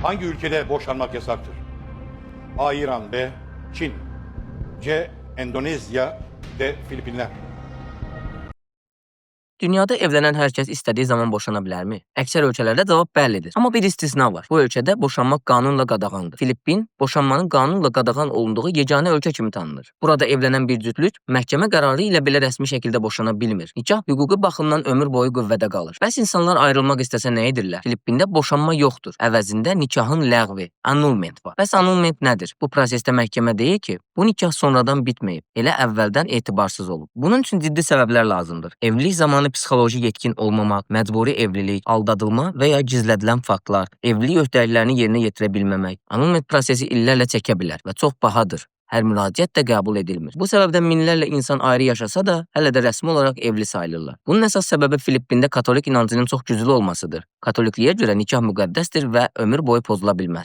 Hangi ülkede boşanmak yasaktır? A. İran, B. Çin, C. Endonezya, D. Filipinler. Dünyada evlənən hər kəs istədiyi zaman boşana bilərmi? Əksər ölkələrdə cavab bəlidir. Amma bir istisna var. Bu ölkədə boşanmaq qanunla qadağandır. Filippin boşanmanın qanunla qadağan olunduğu yeganə ölkə kimi tanınır. Burada evlənən bir cütlük məhkəmə qərarı ilə belə rəsmi şəkildə boşana bilmir. Nikah hüquqi baxımdan ömür boyu qüvvədə qalır. Bəs insanlar ayrılmaq istəsə nə edirlər? Filippində boşanma yoxdur. Əvəzində nikahın ləğvi, annulment var. Bəs annulment nədir? Bu prosesdə məhkəmə deyir ki, bu nikah sonradan bitməyib, elə əvvəldən etibarsız olub. Bunun üçün ciddi səbəblər lazımdır. Evlilik zamanı psixoloji yetkin olmamaq, məcburi evlilik, aldadılma və ya gizlədilən faktlar, evlilik öhdəliklərini yerinə yetirə bilməmək. Annulment prosesi illərlə çəkə bilər və çox bahadır. Hər müraciət də qəbul edilmir. Bu səbəbdən minlərlə insan ayrı yaşasa da, hələ də rəsmi olaraq evli sayılırlar. Bunun əsas səbəbi Filippində katolik inancının çox güclü olmasıdır. Katolikliyə görə nikah müqəddəsdir və ömür boyu pozula bilməz.